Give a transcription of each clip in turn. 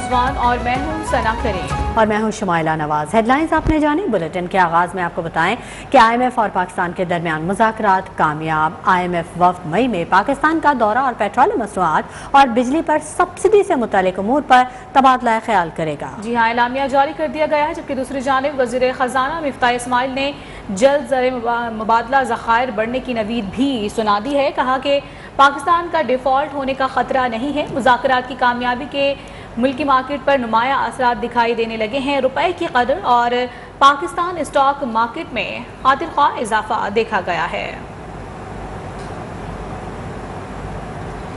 रिजवान और मैं हूं सना करीम और मैं हूं शुमाइला नवाज। हेडलाइंस आपने जानी। बुलेटिन के आगाज में आपको बताएं कि IMF और पाकिस्तान के दरमियान मुज़ाकरात कामयाब। IMF वफ्द मई में पाकिस्तान का दौरा और पेट्रोलियम मसनूआत और बिजली पर सब्सिडी से मुतालिक उमूर पर तबादला ख्याल करेगा। जी हाँ, एलामिया जारी कर दिया गया है। जबकि दूसरी जानिब वज़ीर ख़जाना मिफ्ताह इस्माइल ने जल्द ज़र मुबादला ज़खायर बढ़ने की नवीद भी सुना दी है। कहा कि पाकिस्तान का डिफ़ॉल्ट होने का ख़तरा नहीं है। मुज़ाकरात की कामयाबी के मुल्की मार्केट पर नुमाया असरात दिखाई देने लगे हैं। रुपए की कदर और पाकिस्तान स्टॉक मार्केट में खातिर ख्वाह इजाफा देखा गया है।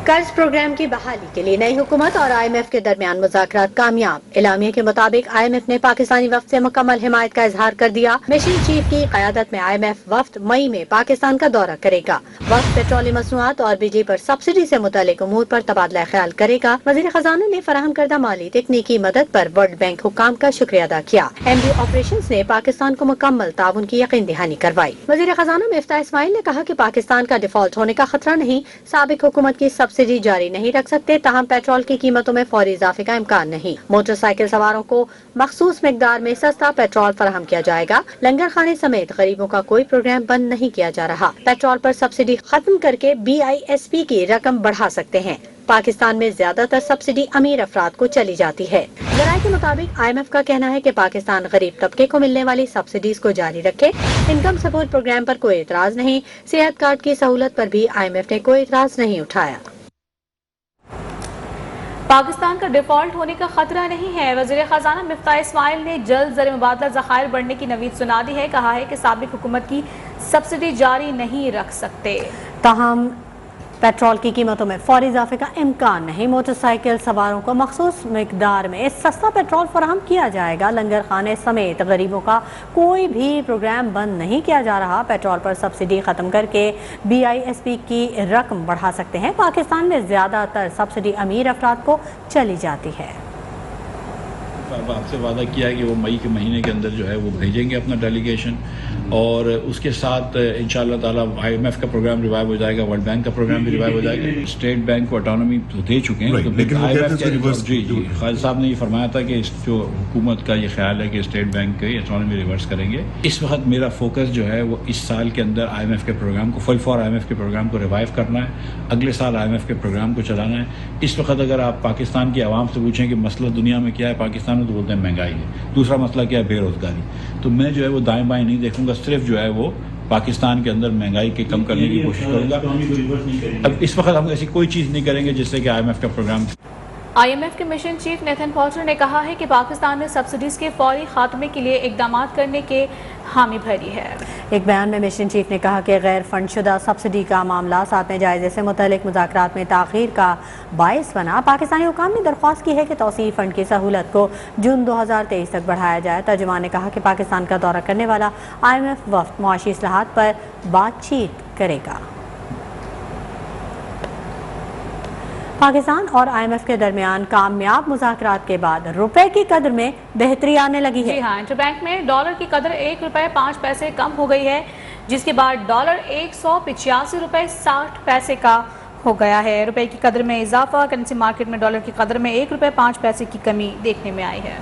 कर्ज प्रोग्राम की बहाली के लिए नई हुकूमत और IMF के दरमियान मुज़ाकरात कामयाब। एलामिया के मुताबिक IMF ने पाकिस्तानी वफ्द से मुकम्मल हिमायत का इजहार कर दिया। मिशन चीफ की क़यादत में IMF वफ्द मई में पाकिस्तान का दौरा करेगा। वफ्द पेट्रोलियम मसनूआत और बिजली पर सब्सिडी से मुतालिक उमूर पर तबादला ख्याल करेगा। वज़ीर ख़जाना ने फराहम करदा माली तकनीकी मदद पर वर्ल्ड बैंक हुकाम का शुक्रिया अदा किया। MD ऑपरेशंस ने पाकिस्तान को मुकम्मल ताउन की यकीन दहानी करवाई। वज़ीर ख़जाना मिफ्ताह इस्माइल ने कहा कि पाकिस्तान का डिफॉल्ट होने का खतरा नहीं। साबिक हुकूमत की सब्सिडी जारी नहीं रख सकते, ताहम पेट्रोल की कीमतों में फौरी इजाफे का इम्कान नहीं। मोटरसाइकिल सवारों को मखसूस मिकदार में सस्ता पेट्रोल फराहम किया जाएगा। लंगर खाने समेत गरीबों का कोई प्रोग्राम बंद नहीं किया जा रहा। पेट्रोल पर सब्सिडी खत्म करके BISP की रकम बढ़ा सकते हैं। पाकिस्तान में ज्यादातर सब्सिडी अमीर अफराद को चली जाती है। जराये के मुताबिक IMF का कहना है कि पाकिस्तान गरीब तबके को मिलने वाली सब्सिडीज को जारी रखे। इनकम सपोर्ट प्रोग्राम पर कोई एतराज नहीं। सेहत कार्ड की सहूलत पर भी IMF ने कोई एतराज नहीं उठाया। पाकिस्तान का डिफॉल्ट होने का खतरा नहीं है। वज़ीर ख़जाना मिफ्ताह इस्माइल ने जल्द ज़र मुबादला ज़खायर बढ़ने की नवीद सुना दी है। कहा है कि साबिक हुकूमत की सब्सिडी जारी नहीं रख सकते, ताहम पेट्रोल की कीमतों में फौरी इजाफे का इम्कान नहीं। मोटरसाइकिल सवारों को मखसूस मिकदार में सस्ता पेट्रोल फराहम किया जाएगा। लंगर खाने समेत गरीबों का कोई भी प्रोग्राम बंद नहीं किया जा रहा। पेट्रोल पर सब्सिडी खत्म करके BISP की रकम बढ़ा सकते हैं। पाकिस्तान में ज्यादातर सब्सिडी अमीर अफराद को चली जाती है। आपसे वादा किया है कि वो मई के महीने के अंदर जो है वो भेजेंगे अपना डेलीगेशन, और उसके साथ इंशाअल्लाह ताला IMF का प्रोग्राम रिवाइव हो जाएगा, वर्ल्ड बैंक का प्रोग्राम भी रिवाइव हो जाएगा। स्टेट बैंक को ऑटोनॉमी तो दे चुके हैं, तो IMF जी खालिद साहब ने ये फरमाया था कि जो हुकूमत का ये ख्याल है कि स्टेट बैंक की ऑटोनॉमी रिवर्स करेंगे। इस वक्त मेरा फोकस जो है वो इस साल के अंदर IMF के प्रोग्राम को IMF के प्रोग्राम को रिवाइव करना है। अगले साल IMF के प्रोग्राम को चलाना है। इस वक्त अगर आप पाकिस्तान की आवाम से पूछें कि मसला दुनिया में क्या है पाकिस्तान में, तो बोलते हैं महंगाई है। दूसरा मसला क्या है? बेरोजगारी। तो मैं जो है वो दाएं बाएं नहीं देखूंगा, सिर्फ जो है वो पाकिस्तान के अंदर महंगाई के कम करने की कोशिश करूंगा। अब इस वक्त हम ऐसी कोई चीज़ नहीं करेंगे जिससे कि IMF का प्रोग्राम। IMF के मिशन चीफ नेथन पॉटर ने कहा है कि पाकिस्तान ने सब्सिडीज के फौरी खात्मे के लिए इकदाम करने के हामी भरी है। एक बयान में मिशन चीफ ने कहा कि गैर फंडशुदा सब्सिडी का मामला साथ में जायजे से मुतल्लिक मुज़ाकरात में ताख़ीर का बायस बना। पाकिस्तानी हुकाम ने दरख्वास्त की है कि तौसीफ़ फंड की सहूलत को जून 2023 तक बढ़ाया जाए। तर्जुमान ने कहा कि पाकिस्तान का दौरा करने वाला IMF वफ्द मुआशी इस्लाहात पर बातचीत करेगा। पाकिस्तान और IMF के दरमियान कामयाब मुज़ाकरात के बाद रुपए की कदर में बेहतरी आने लगी है। जी हाँ, इंटरबैंक में डॉलर की कदर ₹1.05 कम हो गई है, जिसके बाद डॉलर 185 रुपये 60 पैसे का हो गया है। रुपए की कदर में इजाफा। करेंसी मार्केट में डॉलर की कदर में ₹1.05 की कमी देखने में आई है।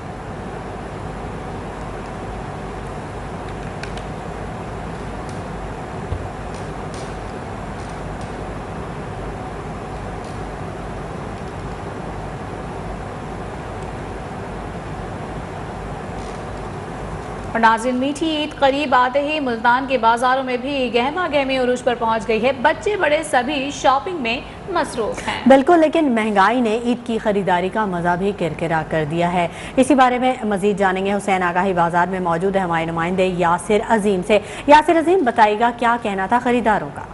और नाज़रीन, मीठी ईद करीब आते ही मुल्तान के बाजारों में भी गहमा गहमी उरूज पर पहुंच गई है। बच्चे बड़े सभी शॉपिंग में मसरूफ हैं। बिल्कुल, लेकिन महंगाई ने ईद की खरीदारी का मजा भी किरकिरा कर दिया है। इसी बारे में मजीद जानेंगे हुसैन आगाही बाजार में मौजूद है हमारे नुमाइंदे यासिर अजीम से। यासिर अजीम, बताइएगा क्या कहना था खरीदारों का?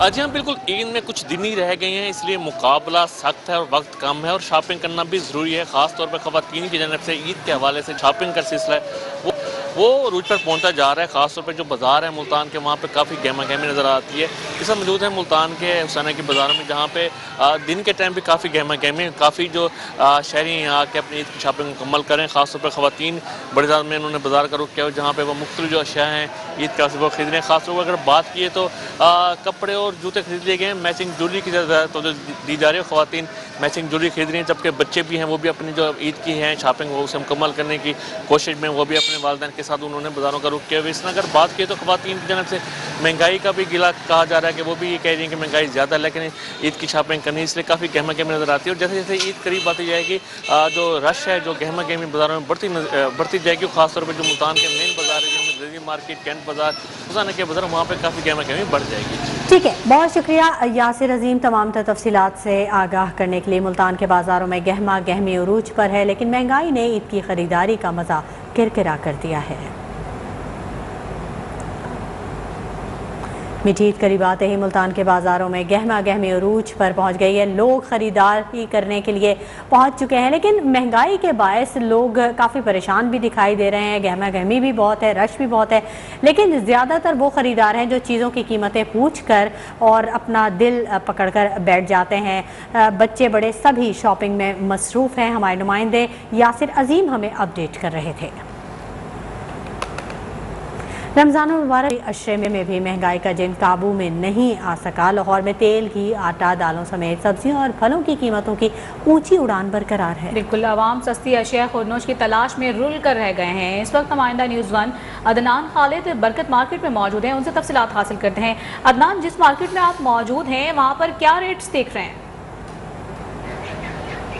जी हाँ, बिल्कुल ईद में कुछ दिन ही रह गए हैं, इसलिए मुकाबला सख्त है और वक्त कम है और शॉपिंग करना भी ज़रूरी है। ख़ास तौर पर ख़वातीन की जानब से ईद के हवाले से शॉपिंग का सिलसिला है वो वो रूज पर पहुँचता जा रहा है। ख़ासतौर पर जो बाज़ार है मुल्तान के, वहाँ पर काफ़ी गहमा गहमी नज़र आती है। इस वक्त मौजूद है मुल्तान के हुसैना की बाज़ारों में, जहाँ पे दिन के टाइम भी काफ़ी गहमा गहमी, काफ़ी जो शहरी यहाँ आके अपनी ईद की शॉपिंग मुकम्मल करें। ख़ासतौर पर ख़वातीन बड़े ज़्यादा में उन्होंने बाज़ार का रुख किया, जहाँ पर वो मुख्तलिफ जो अशिया हैं ईद का वो खरीद रहे हैं। ख़ासतौर पर अगर बात की तो कपड़े और जूते खरीद लिए गए हैं। मैचिंग ज्वेलरी की ज़्यादा तो दी जा रही है। ख़वातीन मैचिंग ज्वेलरी खरीद रही हैं, जबकि बच्चे भी हैं, वो भी अपनी जो ईद की हैं शॉपिंग वो उसे मुकम्मल करने की कोशिश में, वो भी अपने वालिदैन के साथ उन्होंने बाज़ारों का रुख किया। इसमें अगर बात की तो ख़वातीन की जानब से महंगाई का भी गिला कहा जा रहा है कि वो भी ये कह रही हैं कि महंगाई ज़्यादा है, लेकिन ईद की शॉपिंग करनी इसलिए काफ़ी गहमा गहमी नज़र आती है। और जैसे जैसे ईद करीब आती जाएगी जो रश है, जो गहमा गहमी बाज़ारों में बढ़ती जाएगी। ख़ासतौर पर जो मुल्तान के मेन बाज़ार है, जिनमें जदीद मार्केट, कैंट बाज़ार, हुसैना के बाज़ार, वहाँ पर काफ़ी गहमा गहमी बढ़ जाएगी। ठीक है, बहुत शुक्रिया यासिर अजीम तमाम तफसीलात से आगाह करने के लिए। मुल्तान के बाज़ारों में गहमा गहमी उरूज पर है, लेकिन महंगाई ने ईद की ख़रीदारी का मज़ा किरकिरा कर दिया है। मीठी ईद करीब आते ही मुल्तान के बाज़ारों में गहमा गहमी उरूज पर पहुंच गई है। लोग ख़रीदारी करने के लिए पहुंच चुके हैं, लेकिन महंगाई के बायस लोग काफ़ी परेशान भी दिखाई दे रहे हैं। गहमा गहमी भी बहुत है, रश भी बहुत है, लेकिन ज़्यादातर वो ख़रीदार हैं जो चीज़ों की कीमतें पूछ कर और अपना दिल पकड़ कर बैठ जाते हैं। बच्चे बड़े सभी शॉपिंग में मसरूफ़ हैं। हमारे नुमाइंदे यासिर अजीम हमें अपडेट कर रहे थे। रमज़ान मुबारक अशरे में भी महंगाई का जिन काबू में नहीं आ सका। लाहौर में तेल, घी, आटा, दालों समेत सब्जियों और फलों की कीमतों की ऊंची उड़ान बरकरार है। बिल्कुल, आवाम सस्ती अशिया खुरनोश की तलाश में रुल कर रह गए हैं। इस वक्त नुमाइंदा न्यूज़ 1 अदनान खालिद बरकत मार्केट में मौजूद हैं, उनसे तफसीलात हासिल करते हैं। अदनान, जिस मार्केट में आप मौजूद हैं वहाँ पर क्या रेट्स देख रहे हैं?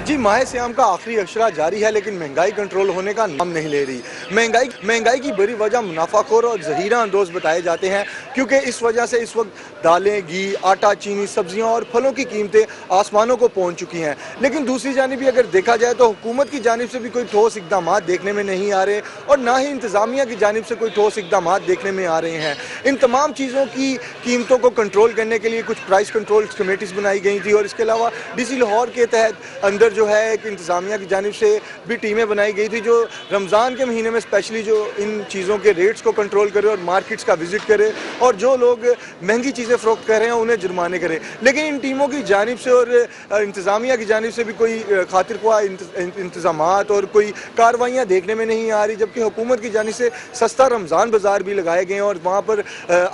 जी, माह सियाम का आखिरी अशरा जारी है, लेकिन महंगाई कंट्रोल होने का नाम नहीं ले रही। महंगाई की बड़ी वजह मुनाफाखोर और जहीरा अंदोज बताए जाते हैं, क्योंकि इस वजह से इस वक्त दालें, घी, आटा, चीनी, सब्जियां और फलों की कीमतें आसमानों को पहुंच चुकी हैं। लेकिन दूसरी जानिब भी अगर देखा जाए तो हुकूमत की जानिब से भी कोई ठोस इकदाम देखने में नहीं आ रहे, और ना ही इंतज़ामिया की जानिब से कोई ठोस इकदाम देखने में आ रहे हैं। इन तमाम चीज़ों की कीमतों को कंट्रोल करने के लिए कुछ प्राइस कंट्रोल कमेटीज़ बनाई गई थी, और इसके अलावा DC लाहौर के तहत अंदर जो है एक इंतज़ामिया की जानिब से भी टीमें बनाई गई थी, जो रमज़ान के महीने में स्पेशली जो इन चीज़ों के रेट्स को कंट्रोल करे और मार्केट्स का विजिट करे, और जो लोग महंगी चीज़ें फ़रोख्त कर रहे हैं उन्हें जुर्माने करें। लेकिन इन टीमों की जानिब से और इंतज़ामिया की जानिब से भी कोई खातिर ख्वाह इंतज़ामात और कोई कार्रवाइयाँ देखने में नहीं आ रही, जबकि हुकूमत की जानिब से सस्ता रमज़ान बाज़ार भी लगाए गए हैं, और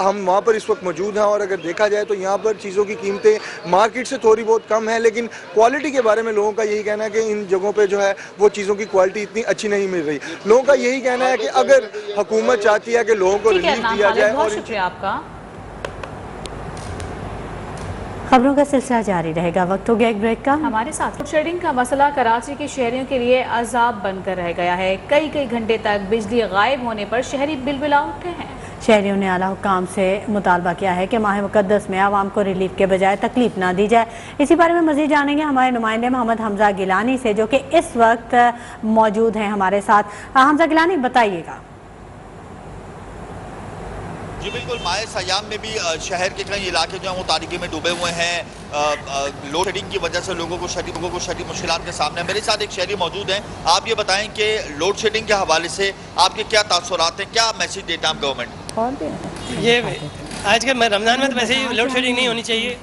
हम वहाँ पर इस वक्त मौजूद हैं। और अगर देखा जाए तो यहाँ पर चीज़ों की कीमतें मार्केट से थोड़ी बहुत कम है, लेकिन क्वालिटी के बारे में लोगों का यही कहना है कि इन जगहों पे जो है वो चीज़ों की क्वालिटी इतनी अच्छी नहीं मिल रही। लोगों का यही कहना है कि अगर हुकूमत चाहती है कि लोगों को रिलीफ दिया जाए। बहुत शुक्रिया आपका। खबरों का सिलसिला जारी रहेगा, वक्त हो गया एक ब्रेक का। हमारे साथ लोड शेडिंग का मसला कराची के शहरियों के लिए अजाब बनकर रह गया है। कई घंटे तक बिजली गायब होने पर शहरी बिलबिला उठे हैं। शहरियों ने आला हुक्काम से मुतालबा किया है कि माह मुकद्दस में आवाम को रिलीफ के बजाय तकलीफ ना दी जाए। इसी बारे में मज़ीद जानेंगे हमारे नुमाइंदे मोहम्मद हमजा गिलानी से, जो कि इस वक्त मौजूद हैं हमारे साथ। हमजा गिलानी, बताइएगा। जी बिल्कुल, माह सयाम में भी शहर के कई इलाके जो हैं वो तारीकी में डूबे हुए हैं। लोड शेडिंग की वजह से लोगों को शदीद मुश्किलात के सामने। मेरे साथ एक शहरी मौजूद हैं। आप ये बताएं कि लोड शेडिंग के हवाले से आपके क्या तासुरात हैं, क्या मैसेज देता है गवर्नमेंट? ये आज के रमज़ान में तो वैसे ही लोड शेडिंग नहीं होनी चाहिए,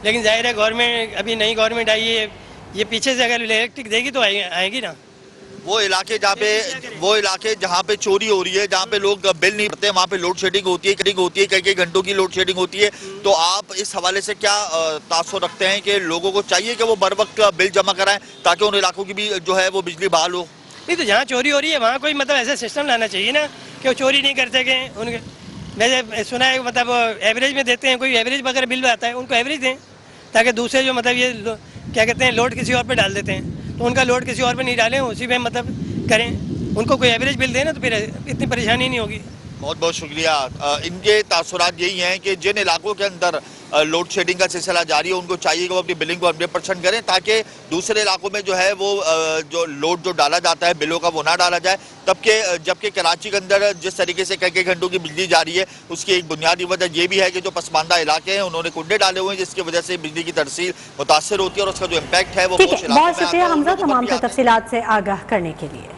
लेकिन जाहिर है गवर्नमेंट, अभी नई गवर्नमेंट आई है, ये पीछे से अगर इलेक्ट्रिक देगी तो आएगी ना। वो इलाके जहाँ पे चोरी हो रही है, जहाँ पे लोग बिल नहीं भरते, वहाँ पे लोड शेडिंग होती है, कई घंटों की लोड शेडिंग होती है। तो आप इस हवाले से क्या तासुर रखते हैं कि लोगों को चाहिए कि वो बर वक्त बिल जमा कराएं ताकि उन इलाकों की भी जो है वो बिजली बहाल हो? नहीं, तो जहाँ चोरी हो रही है वहाँ कोई मतलब ऐसा सिस्टम लाना चाहिए ना कि वो चोरी नहीं कर सके। उनके मैंने सुना है मतलब एवरेज में देते हैं, कोई एवरेज वगैरह बिल आता है उनको एवरेज दें, ताकि दूसरे जो मतलब ये क्या कहते हैं लोड किसी और पे डाल देते हैं, तो उनका लोड किसी और पे नहीं डालें, उसी पे मतलब करें, उनको कोई एवरेज बिल देना तो फिर इतनी परेशानी नहीं होगी। बहुत बहुत शुक्रिया। इनके तासुरात यही हैं कि जिन इलाकों के अंदर लोड शेडिंग का सिलसिला जारी है उनको चाहिए कि वो अपनी बिलिंग को 100% करें, ताकि दूसरे इलाकों में जो है वो जो लोड जो डाला जाता है बिलों का वो ना डाला जाए। जबकि कराची के अंदर जिस तरीके से कई घंटों की बिजली जारी है उसकी एक बुनियादी वजह ये भी है कि जो पसमानदा इलाके हैं उन्होंने कुंडे डाले हुए हैं, जिसकी वजह से बिजली की तरसील मुतासर होती है और उसका जो इम्पैक्ट है वो बहुत शुक्रिया हमजा तमाम तफसीलात से आगाह करने के लिए।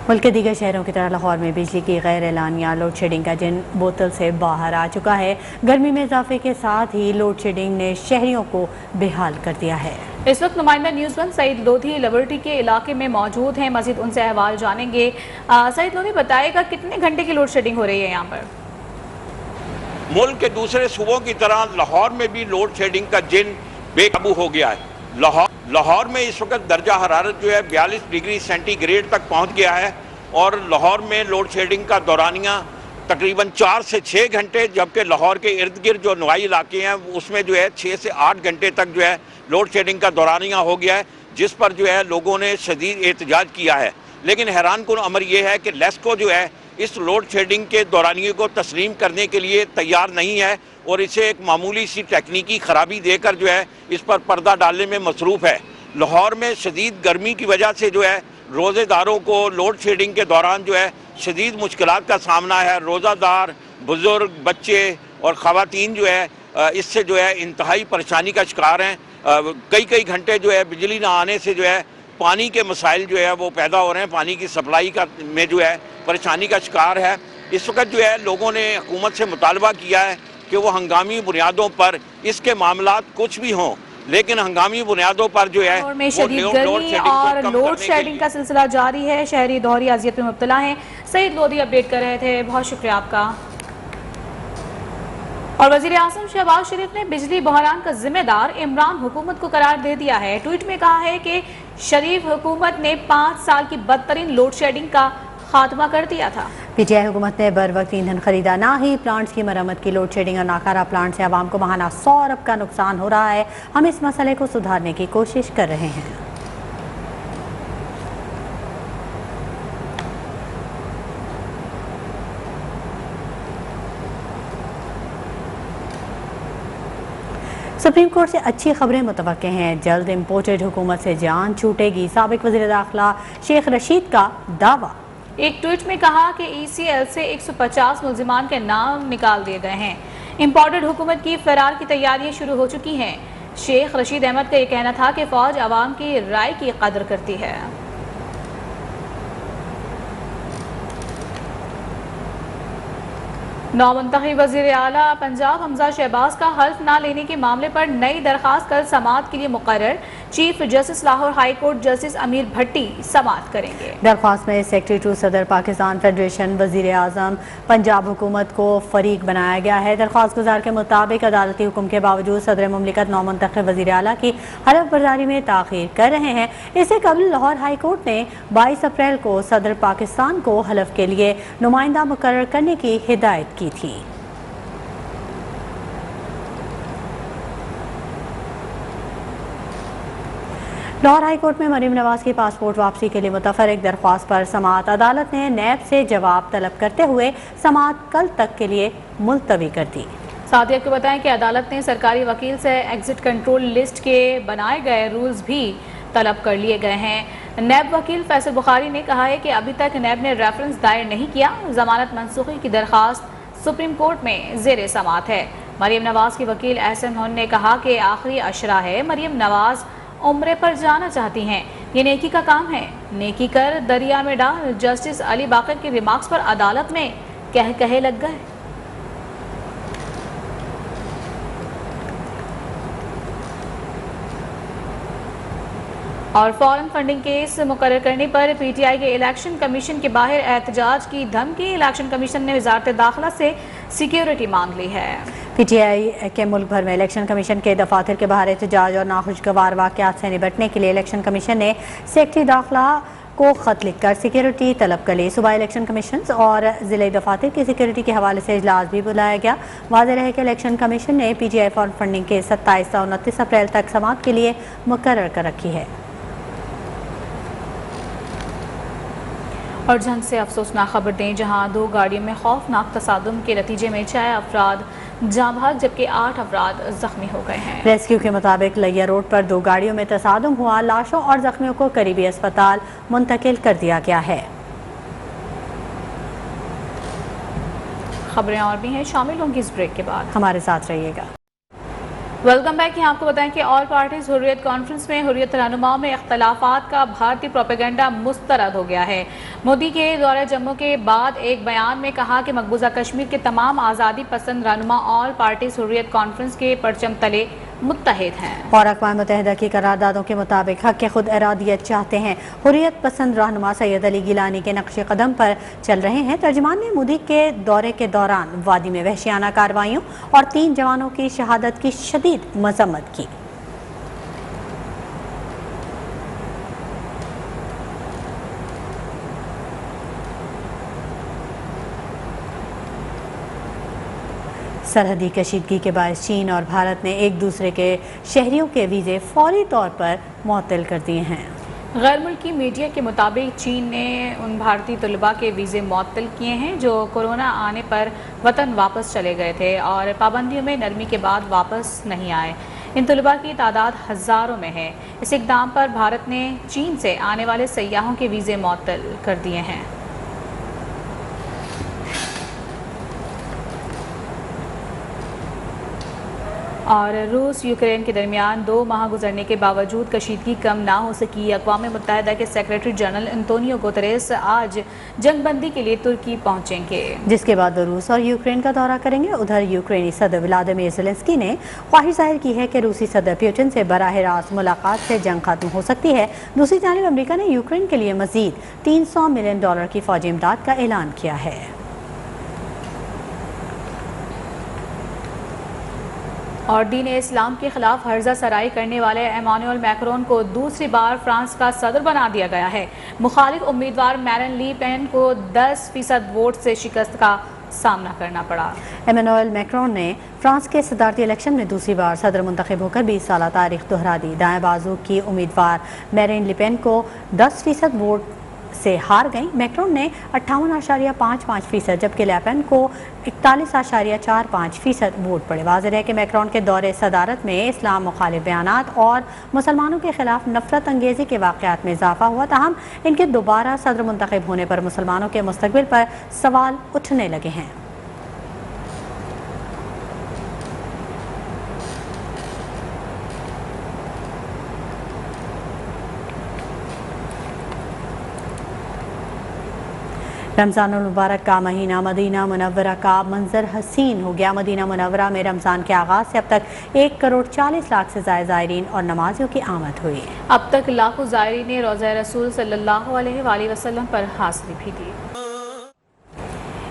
मुल्क के दीगर शहरों की तरह लाहौर में बिजली की गैर एलानिया लोड शेडिंग का जिन बोतल से बाहर आ चुका है। गर्मी में इजाफे के साथ ही लोड शेडिंग ने शहरियों को बेहाल कर दिया है। इस वक्त नुमाइंदा News One Saeed Lodhi Liberty के इलाके में मौजूद हैं। मजीद उनसे अहवाल जानेंगे। सईद लोधी, बताएगा कितने घंटे की लोड शेडिंग हो रही है यहाँ पर? मुल्क के दूसरे सूबों की तरह लाहौर में भी लोड शेडिंग का जिन बेकाबू हो गया है। लाहौर में इस वक्त दर्जा हरारत जो है 42 डिग्री सेंटीग्रेड तक पहुंच गया है और लाहौर में लोड शेडिंग का दौरानिया तकरीबन 4 से 6 घंटे, जबकि लाहौर के इर्द गिर्द जो नवाई इलाके हैं उसमें जो है 6 से 8 घंटे तक जो है लोड शेडिंग का दौरानिया हो गया है, जिस पर जो है लोगों ने शदीद एहतजाज किया है। लेकिन हैरानकुन अमर यह है कि लेस्को जो है इस लोड शेडिंग के दौरानिए को तस्लीम करने के लिए तैयार नहीं है और इसे एक मामूली सी टेक्निकी खराबी देकर जो है इस पर पर्दा डालने में मसरूफ़ है। लाहौर में शदीद गर्मी की वजह से जो है रोज़ेदारों को लोड शेडिंग के दौरान जो है शदीद मुश्किलात का सामना है। रोज़ादार, बुज़ुर्ग, बच्चे और ख़वातीन जो है इससे जो है इंतहाई परेशानी का शिकार हैं। कई घंटे जो है बिजली ना आने से जो है पानी के मसाइल जो है वो पैदा हो रहे हैं। पानी की सप्लाई का में जो है परेशानी का शिकार है। इस वक्त जो है लोगों ने हुकूमत से मुतालबा किया है कि वो हंगामी बुनियादों पर इसके मामलात कुछ भी हों, लेकिन हंगामी बुनियादों पर जो है में शदीद गर्मी और लोड शेडिंग का सिलसिला जारी है। शहरी दोहरी अजियत में मुब्तला हैं। सईद लोधी अपडेट कर रहे थे, बहुत शुक्रिया आपका। और वज़ीर आज़म शहबाज शरीफ ने बिजली बहरान का जिम्मेदार इमरान हुकूमत को करार दे दिया है। ट्वीट में कहा है कि शरीफ हुकूमत ने 5 साल की बदतरीन लोड शेडिंग का खात्मा कर दिया था। पीटीआई हुकूमत ने बर वक्त ईंधन खरीदा, ना ही प्लांट्स की मरम्मत की। लोड शेडिंग और नाकारा प्लांट से आवाम को महाना 100 अरब का नुकसान हो रहा है। हम इस मसले को सुधारने की कोशिश कर रहे हैं। सुप्रीम कोर्ट से अच्छी खबरें मुतवक्के हैं। जल्द इम्पोर्टेड हुकूमत से जान छूटेगी। साबिक वज़ीर दाखिला शेख रशीद का दावा। एक ट्वीट में कहा कि ECL से 150 मुल्जिमान के नाम निकाल दिए गए हैं। इम्पोर्टेड हुकूमत की फरार की तैयारियां शुरू हो चुकी हैं। शेख रशीद अहमद का यह कहना था कि फौज अवाम की राय की कदर करती है। नौमुंतखब वज़ीर आला पंजाब हमजा शहबाज का हल्फ ना लेने के मामले पर नई दरखास्त कल समाअत के लिए मुकर्रर। Chief justice Lahore high court justice अमीर भट्टी समाअत करेंगे। दरख्वास्त में सेक्रेटरी टू सदर पाकिस्तान फेडरेशन, वज़ीर आज़म, पंजाब हुकूमत को फरीक बनाया गया है। दरख्वास्त गुजार के मुताबिक अदालती हुक्म के बावजूद सदर मुमलिकत नौमुंतखब वज़ीर आला की हलफ बर्दारी में ताख़ीर कर रहे हैं। इससे कबल लाहौर हाई कोर्ट ने 22 अप्रैल को सदर पाकिस्तान को हलफ के लिए नुमाइंदा मुकर्रर करने की हिदायत की थी। लाहौर हाई कोर्ट में मरीम नवाज की पासपोर्ट वापसी के लिए मुतफर्रिक दरख्वास्त पर समाअत अदालत ने नैब से जवाब तलब करते हुए समाअत कल तक के लिए मुलतवी कर दी। साथ ही आपको बताएं कि अदालत ने सरकारी वकील से एग्जिट कंट्रोल लिस्ट के बनाए गए रूल्स भी तलब कर लिए गए हैं। नैब वकील फैसल बुखारी ने कहा है कि अभी तक नैब ने रेफरेंस दायर नहीं किया। जमानत मनसूखी की दरख्वास्त सुप्रीम कोर्ट में ज़ेर समाअत है। मरीम नवाज के वकील एहसन हुन ने कहा कि आखिरी अशरा है। मरीम नवाज उम्रे पर जाना चाहती हैं। ये नेकी का काम है, नेकी कर दरिया में डाल। जस्टिस अली बाकर के रिमार्क्स पर अदालत में कहे लग गए। और फॉरेन फंडिंग केस मुकर्रर करने पर पीटीआई के इलेक्शन कमीशन के बाहर एहतजाज की धमकी। इलेक्शन कमीशन ने वजारत दाखिला से सिक्योरिटी मांग ली है। पीटीआई के मुल्क भर में इलेक्शन कमीशन के दफातर के बाहर एहतजाज और नाखुशगवार वाक़यात से निपटने के लिए इलेक्शन कमीशन ने सेक्रेटरी दाखिला को खत लिखकर सिक्योरिटी तलब कर ली। सुबह इलेक्शन कमीशन और ज़िले दफातर की सिक्योरिटी के हवाले से इजलास भी बुलाया गया। वाज़ेह है कि इलेक्शन कमीशन ने पीटीआई फॉरेन फंडिंग के 27 से 29 अप्रैल तक समाअत के लिए मुकर्रर कर रखी है। और जंग से अफसोसनाक खबर दें, जहां 2 गाड़ियों में खौफनाक तसादुम के नतीजे में 6 अफराद जाँ बहक जबकि 8 अफराद जख्मी हो गए हैं। रेस्क्यू के मुताबिक लैया रोड पर 2 गाड़ियों में तसादुम हुआ। लाशों और जख्मियों को करीबी अस्पताल मुंतकिल कर दिया गया है। खबरें और भी हैं, शामिल होंगी इस ब्रेक के बाद, हमारे साथ रहिएगा। Welcome back. यहाँ आपको बताएं कि ऑल पार्टीज हुर्रियत कॉन्फ्रेंस में हुर्रियत रहनुमाओं में इख्तलाफात का भारतीय प्रोपेगेंडा मुस्तरद हो गया है। मोदी के दौरे जम्मू के बाद एक बयान में कहा कि मकबूजा कश्मीर के तमाम आज़ादी पसंद रहनुमा ऑल पार्टीज हुर्रियत कॉन्फ्रेंस के परचम तले मुत्तहिद हैं और अक़वाम मुत्तहिदा की करारदादों के मुताबिक हक़ खुद इरादियत चाहते हैं। हुर्रियत पसंद रहनुमा सैयद अली गिलानी के नक्शे कदम पर चल रहे हैं। तर्जुमान ने मोदी के दौरे के दौरान वादी में वहशियाना कार्रवाइयों और 3 जवानों की शहादत की शदीद मजम्मत की। सरहदी कशीदगी के बायस चीन और भारत ने एक दूसरे के शहरियों के वीज़े फौरी तौर पर मुअत्तल कर दिए हैं। गैर मुल्की मीडिया के मुताबिक चीन ने उन भारतीय तलबा के वीज़े मुअत्तल किए हैं जो कोरोना आने पर वतन वापस चले गए थे और पाबंदियों में नरमी के बाद वापस नहीं आए। इन तलबा की तादाद हज़ारों में है। इस इक़दाम पर भारत ने चीन से आने वाले सयाहों के वीज़े मुअत्तल कर दिए हैं। और रूस यूक्रेन के दरमियान 2 माह गुजरने के बावजूद कशीदगी कम ना हो सकी। अक़वाम मुत्तहिदा के सेक्रेटरी जनरल एंटोनियो गुतेरेस आज जंगबंदी के लिए तुर्की पहुंचेंगे, जिसके बाद वो रूस और यूक्रेन का दौरा करेंगे। उधर यूक्रेनी सदर व्लादिमीर ज़ेलेंस्की ने ख्वाहिश जाहिर की है कि रूसी सदर पुतिन से बराह रास्त मुलाकात से जंग खत्म हो सकती है। दूसरी जानिब अमेरिका ने यूक्रेन के लिए मज़ीद $300 मिलियन की फ़ौजी इमदाद का ऐलान किया है। और दीन इस्लाम के खिलाफ हर्जा सराई करने वाले इमानुएल मैक्रोन को दूसरी बार फ्रांस का सदर बना दिया गया है। मुखालिफ उम्मीदवार मैरिन ली पेन को 10% वोट से शिकस्त का सामना करना पड़ा। इमानुएल मैक्रोन ने फ्रांस के सदारती इलेक्शन में दूसरी बार सदर मुंतखब होकर 20 साल तारीख दोहरा दी। दाएं बाजू की उम्मीदवार मैरिन ली पेन को 10% वोट से हार गई। मैक्रोन ने 58.55%, जबकि लेपेन को 41.45% वोट पड़े। वाज़ेह है कि मैक्रोन के दौरे सदारत में इस्लाम मुखालिफ बयानात और मुसलमानों के खिलाफ नफरत अंगेज़ी के वाक़यात में इजाफा हुआ। ताहम इनके दोबारा सदर मुंतखब होने पर मुसलमानों के मुस्तक़बिल पर सवाल उठने लगे हैं। रमज़ानुल मुबारक का महीना मदीना मुनव्वरा का मंजर हसीन हो गया। मदीना मुनव्वरा में रमज़ान के आगाज़ से अब तक 1,40,00,000 से ज़ायद ज़ायरीन और नमाजियों की आमद हुई। अब तक लाखों ज़ायरीन ने रोज़ा रसूल सल्लल्लाहु अलैहि वसल्लम पर हाज़िरी भी दी।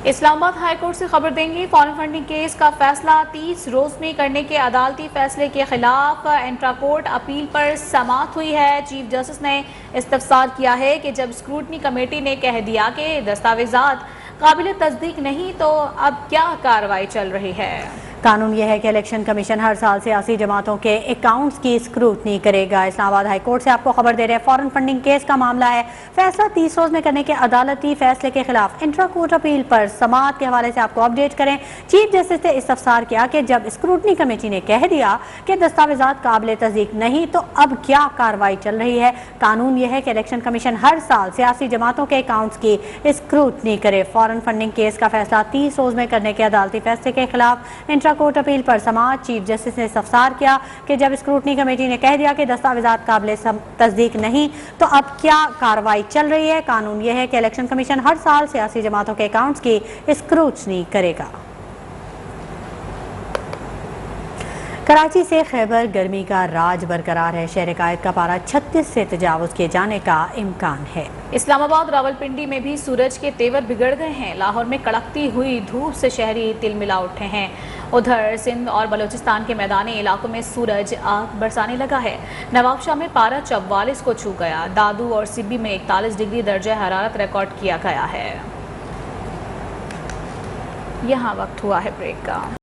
इस्लामाबाद हाई कोर्ट से खबर देंगे। फॉरेन फंडिंग केस का फैसला 30 रोज में करने के अदालती फैसले के खिलाफ इंट्रा कोर्ट अपील पर समाअत हुई है। चीफ जस्टिस ने इस्तफसार किया है कि जब स्क्रूटनी कमेटी ने कह दिया कि दस्तावेजात काबिल तस्दीक नहीं तो अब क्या कार्रवाई चल रही है। कानून यह है कि इलेक्शन कमीशन हर साल सियासी जमातों के अकाउंट्स की स्क्रूटनी करेगा। इस्लामाबाद हाई कोर्ट से आपको खबर दे रहे हैं। फॉरेन फंडिंग केस का मामला है। फैसला 30 रोज में करने के अदालती फैसले के खिलाफ इंट्रा कोर्ट अपील पर समाअत के हवाले से आपको अपडेट करें। चीफ जस्टिस ने इस्तफसार किया कि जब स्क्रूटनी कमेटी ने कह दिया कि दस्तावेजात काबिल तस्दीक नहीं तो अब क्या कार्रवाई चल रही है। कानून यह है कि इलेक्शन कमीशन हर साल सियासी जमातों के अकाउंट्स की स्क्रूटनी करे। फॉरेन फंडिंग केस का फैसला 30 रोज में करने के अदालती फैसले के खिलाफ इंट्रा कोर्ट अपील पर समाअत। चीफ जस्टिस ने इस्तफसार किया कि जब स्क्रूटनी कमेटी ने कह दिया कि दस्तावेजात काबिल तस्दीक नहीं तो अब क्या कार्रवाई चल रही है। कानून यह है कि इलेक्शन कमीशन हर साल सियासी जमातों के अकाउंट्स की स्क्रूटनी करेगा। कराची से खैबर गर्मी का राज बरकरार है। शहर कायद का पारा 36 से तजावुज किए जाने का इम्कान है। इस्लामाबाद रावलपिंडी में भी सूरज के तेवर बिगड़ गए हैं। लाहौर में कड़कती हुई धूप से शहरी तिलमिला उठे हैं। उधर सिंध और बलूचिस्तान के मैदानी इलाकों में सूरज आग बरसाने लगा है। नवाबशाह में पारा 44 को छू गया। दादू और सिब्बी में 41 डिग्री दर्जा हरारत रिकॉर्ड किया गया है। यहाँ वक्त हुआ है ब्रेक का।